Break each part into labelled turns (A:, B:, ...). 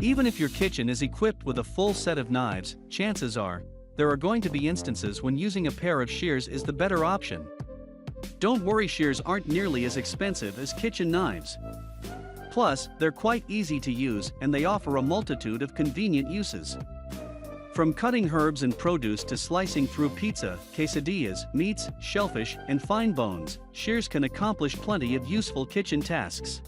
A: Even if your kitchen is equipped with a full set of knives, chances are, there are going to be instances when using a pair of shears is the better option. Don't worry, shears aren't nearly as expensive as kitchen knives. Plus, they're quite easy to use and they offer a multitude of convenient uses. From cutting herbs and produce to slicing through pizza, quesadillas, meats, shellfish, and fine bones, shears can accomplish plenty of useful kitchen tasks.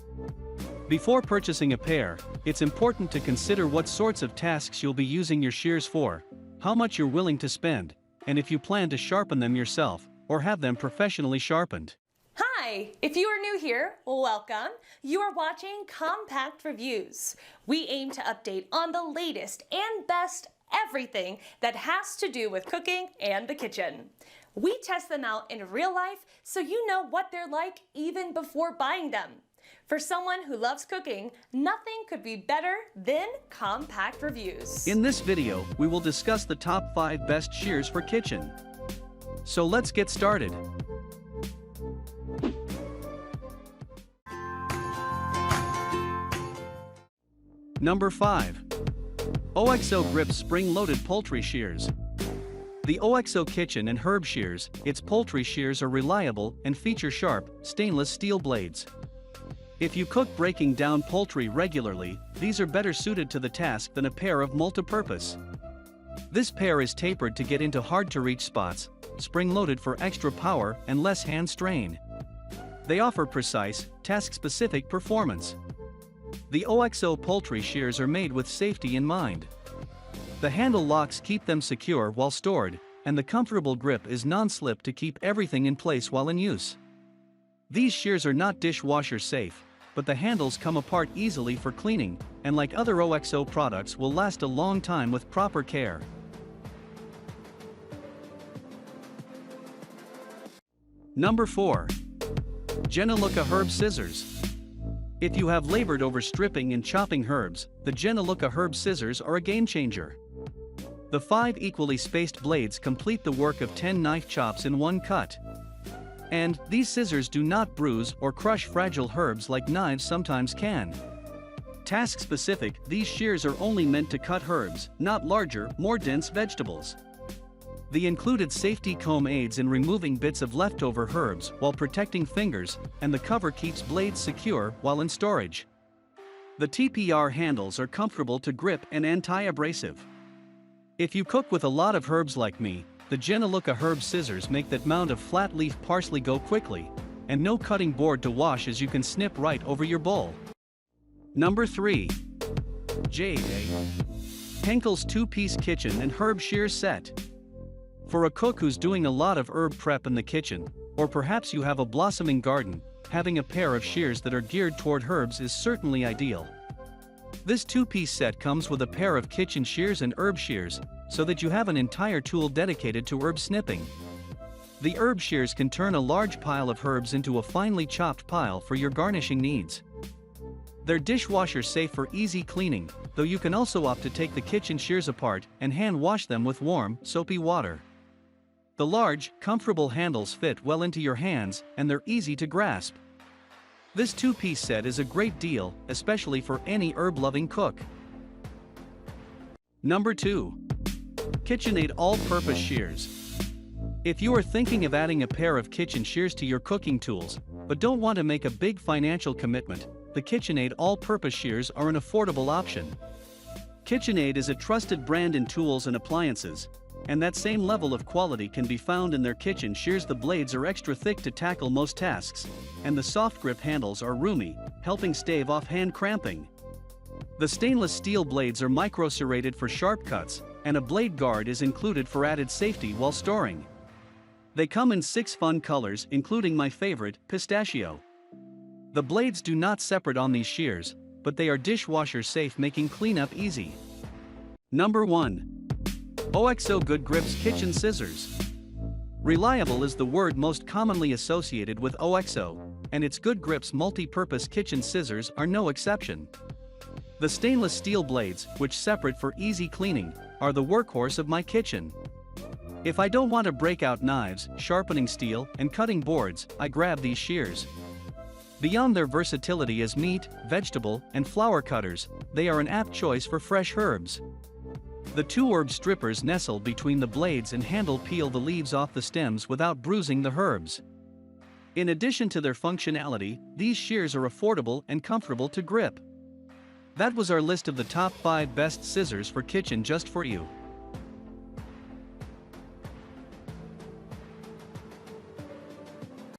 A: Before purchasing a pair, it's important to consider what sorts of tasks you'll be using your shears for, how much you're willing to spend, and if you plan to sharpen them yourself or have them professionally sharpened.
B: Hi! If you are new here, welcome. You are watching Compact Reviews. We aim to update on the latest and best everything that has to do with cooking and the kitchen. We test them out in real life so you know what they're like even before buying them. For someone who loves cooking, nothing could be better than Compact Reviews.
A: In this video, we will discuss the top 5 best shears for kitchen. So let's get started. Number 5. OXO Grips Spring-Loaded Poultry Shears. The OXO kitchen and herb shears, its poultry shears are reliable and feature sharp, stainless steel blades. If you cook breaking down poultry regularly, these are better suited to the task than a pair of multi-purpose. This pair is tapered to get into hard-to-reach spots, spring-loaded for extra power and less hand strain. They offer precise, task-specific performance. The OXO poultry shears are made with safety in mind. The handle locks keep them secure while stored, and the comfortable grip is non-slip to keep everything in place while in use. These shears are not dishwasher safe, but the handles come apart easily for cleaning, and like other OXO products will last a long time with proper care. Number 4. Jenaluca Herb Scissors. If you have labored over stripping and chopping herbs, the Jenaluca herb scissors are a game changer. The 5 equally spaced blades complete the work of 10 knife chops in one cut. And these scissors do not bruise or crush fragile herbs like knives sometimes can. Task-specific, these shears are only meant to cut herbs, not larger, more dense vegetables. The included safety comb aids in removing bits of leftover herbs while protecting fingers, and the cover keeps blades secure while in storage. The TPR handles are comfortable to grip and anti-abrasive. If you cook with a lot of herbs like me, the Jenaluca herb scissors make that mound of flat leaf parsley go quickly, and no cutting board to wash as you can snip right over your bowl. Number 3. Henckels 2-piece kitchen and herb shears set. For a cook who's doing a lot of herb prep in the kitchen, or perhaps you have a blossoming garden, having a pair of shears that are geared toward herbs is certainly ideal. This 2-piece set comes with a pair of kitchen shears and herb shears, so that you have an entire tool dedicated to herb snipping. The herb shears can turn a large pile of herbs into a finely chopped pile for your garnishing needs. They're dishwasher safe for easy cleaning, though you can also opt to take the kitchen shears apart and hand wash them with warm, soapy water. The large, comfortable handles fit well into your hands, and they're easy to grasp. This 2-piece set is a great deal, especially for any herb-loving cook. Number 2. KitchenAid All-Purpose Shears. If you are thinking of adding a pair of kitchen shears to your cooking tools, but don't want to make a big financial commitment, the KitchenAid All-Purpose Shears are an affordable option. KitchenAid is a trusted brand in tools and appliances, and that same level of quality can be found in their kitchen shears. The blades are extra thick to tackle most tasks, and the soft grip handles are roomy, helping stave off hand cramping. The stainless steel blades are micro-serrated for sharp cuts, and a blade guard is included for added safety while storing. They come in 6 fun colors, including my favorite, pistachio. The blades do not separate on these shears, but they are dishwasher safe, making cleanup easy. Number 1. OXO Good Grips Kitchen Scissors. Reliable is the word most commonly associated with OXO, and its Good Grips multi-purpose kitchen scissors are no exception. The stainless steel blades, which separate for easy cleaning, are the workhorse of my kitchen. If I don't want to break out knives, sharpening steel, and cutting boards, I grab these shears. Beyond their versatility as meat, vegetable, and flower cutters, they are an apt choice for fresh herbs. The two herb strippers nestle between the blades and handle peel the leaves off the stems without bruising the herbs. In addition to their functionality, these shears are affordable and comfortable to grip. That was our list of the top 5 best scissors for kitchen just for you.